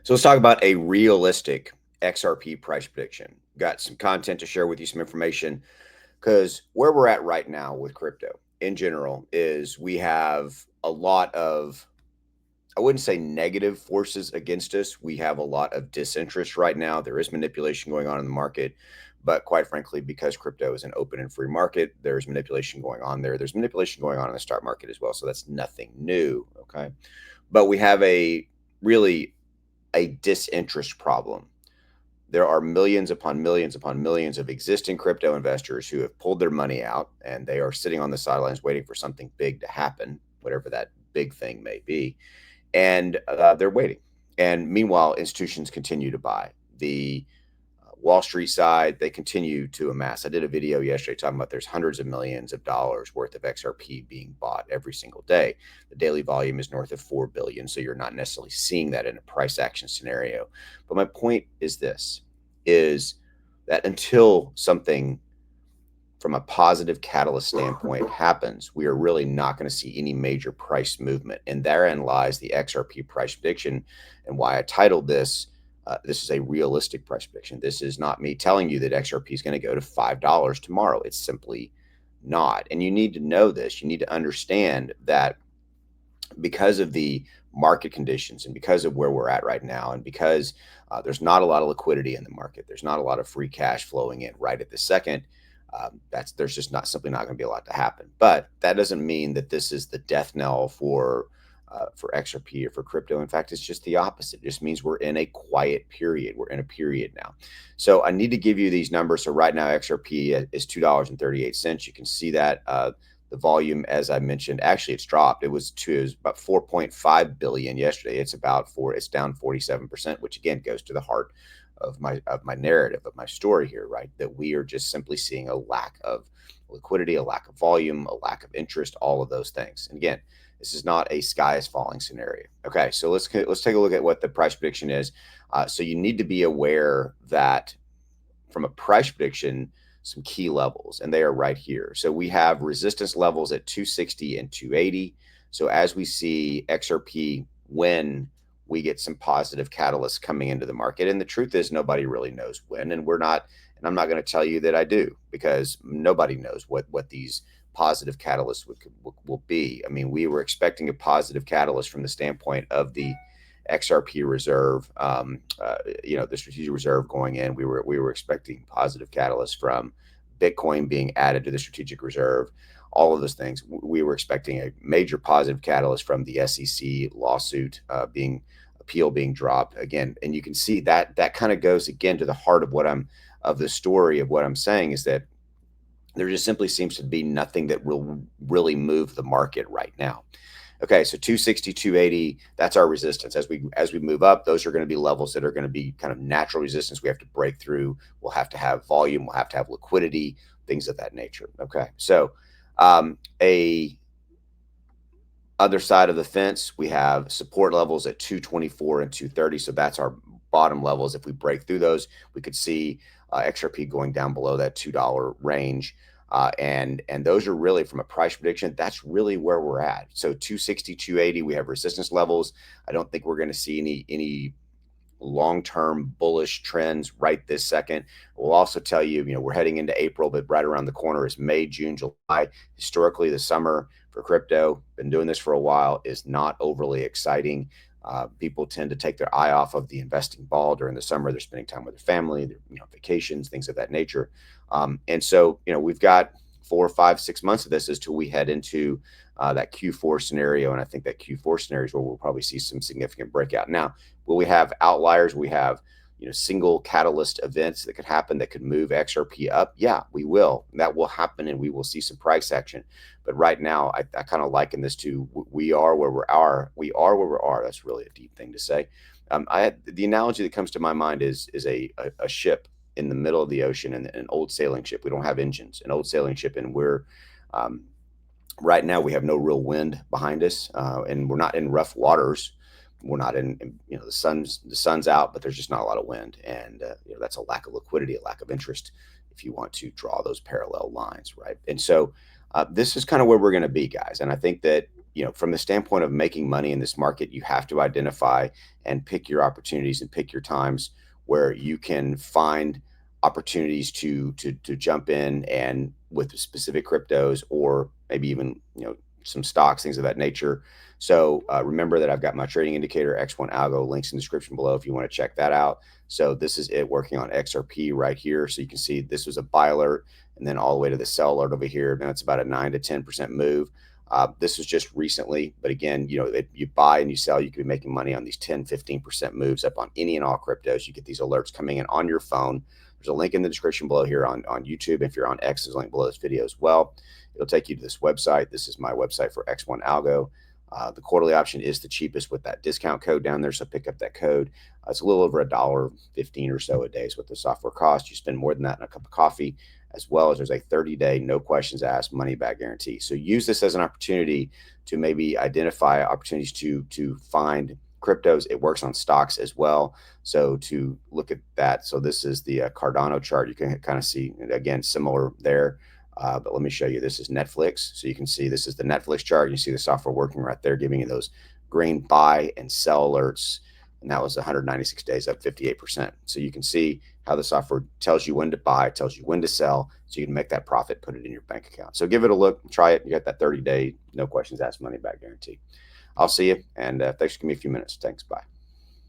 So let's talk about a realistic XRP price prediction. Got some content to share with you, some information, because where we're at right now with crypto in general is we have a lot of, I wouldn't say negative forces against us. We have a lot of disinterest right now. There is manipulation going on in the market. But quite frankly, because crypto is an open and free market, there's manipulation going on there. There's manipulation going on in the stock market as well. So that's nothing new. Okay. But we have a disinterest problem. There are millions upon millions upon millions of existing crypto investors who have pulled their money out and they are sitting on the sidelines waiting for something big to happen, whatever that big thing may be. And they're waiting. And meanwhile, institutions continue to buy. The Wall Street side, they continue to amass. I did a video yesterday talking about there's hundreds of millions of dollars worth of XRP being bought every single day. The daily volume is north of 4 billion, so you're not necessarily seeing that in a price action scenario. But my point is this, is that until something from a positive catalyst standpoint happens, we are really not going to see any major price movement. And therein lies the XRP price prediction and why I titled this, this is a realistic price prediction. This is not me telling you that XRP is going to go to $5 tomorrow. It's simply not. And you need to know this. You need to understand that because of the market conditions and because of where we're at right now, and because there's not a lot of liquidity in the market, there's not a lot of free cash flowing in right at the second. There's just not simply not going to be a lot to happen. But that doesn't mean that this is the death knell for XRP or for crypto. In fact, it's just the opposite. It just means we're in a quiet period. We're in a period now. So I need to give you these numbers. So right now, XRP is $2.38. You can see that the volume, as I mentioned, actually it's dropped. It was about 4.5 billion yesterday. It's down 47%, which again goes to the heart of my narrative, of my story here, right? That we are just simply seeing a lack of liquidity, a lack of volume, a lack of interest, all of those things. And again, this is not a sky is falling scenario. Okay, so let's take a look at what the price prediction is. So you need to be aware that from a price prediction, some key levels, and they are right here. So we have resistance levels at 260 and 280. So as we see XRP, when we get some positive catalysts coming into the market, and the truth is nobody really knows when, and I'm not going to tell you that I do, because nobody knows what these positive catalysts will be. I mean, we were expecting a positive catalyst from the standpoint of the XRP reserve, the strategic reserve going in. We were expecting positive catalysts from Bitcoin being added to the strategic reserve. All of those things. We were expecting a major positive catalyst from the SEC lawsuit being dropped again. And you can see that kind of goes again to the heart of the story of what I'm saying, is that there just simply seems to be nothing that will really move the market right now. Okay, so 260, 280, that's our resistance. As we move up, those are going to be levels that are going to be kind of natural resistance we have to break through. We'll have to have volume, we'll have to have liquidity, things of that nature. Okay, so a other side of the fence, we have support levels at 224 and 230. So that's our bottom levels. If we break through those, we could see XRP going down below that $2 range. And those are really, from a price prediction, that's really where we're at. So 260, 280, we have resistance levels. I don't think we're going to see any long-term bullish trends right this second. We'll also tell you, we're heading into April, but right around the corner is May, June, July. Historically, the summer for crypto, been doing this for a while, is not overly exciting. People tend to take their eye off of the investing ball during the summer. They're spending time with their family, their, vacations, things of that nature. And so, we've got 4, 5, 6 months of this as till we head into that Q4 scenario. And I think that Q4 scenario is where we'll probably see some significant breakout. Now, will we have outliers? We have, single catalyst events that could happen that could move XRP up. Yeah, we will. That will happen, and we will see some price action. But right now, I kind of liken this to we are where we are. We are where we are. That's really a deep thing to say. The analogy that comes to my mind is a ship in the middle of the ocean, and an old sailing ship. We don't have engines, an old sailing ship, and we're right now we have no real wind behind us, and we're not in rough waters. We're not in the sun's out, but there's just not a lot of wind, and that's a lack of liquidity, a lack of interest, if you want to draw those parallel lines, right? And so this is kind of where we're going to be, guys. And I think that from the standpoint of making money in this market, you have to identify and pick your opportunities and pick your times where you can find opportunities to jump in and with specific cryptos, or maybe even some stocks, things of that nature. So remember that I've got my trading indicator X1 algo, links in the description below if you want to check that out. So this is it working on XRP right here. So you can see this was a buy alert, and then all the way to the sell alert over here. Now it's about a 9 to 10% move. This was just recently, but again, if you buy and you sell, you could be making money on these 10, 15% moves up on any and all cryptos. You get these alerts coming in on your phone. There's a link in the description below here on YouTube. If you're on X, there's a link below this video as well. It'll take you to this website. This is my website for X1 Algo. The quarterly option is the cheapest with that discount code down there, so pick up that code. It's a little over $1.15 or so a day is what the software costs. You spend more than that in a cup of coffee, as well as there's a 30-day, no questions asked, money back guarantee. So use this as an opportunity to maybe identify opportunities to find cryptos. It works on stocks as well. So to look at that, so this is the Cardano chart. You can kind of see, again, similar there. But let me show you. This is Netflix. So you can see this is the Netflix chart. You see the software working right there, giving you those green buy and sell alerts. And that was 196 days, up 58%. So you can see how the software tells you when to buy, tells you when to sell, so you can make that profit, put it in your bank account. So give it a look, try it. You got that 30-day, no questions asked, money back guarantee. I'll see you, and thanks for giving me a few minutes. Thanks. Bye.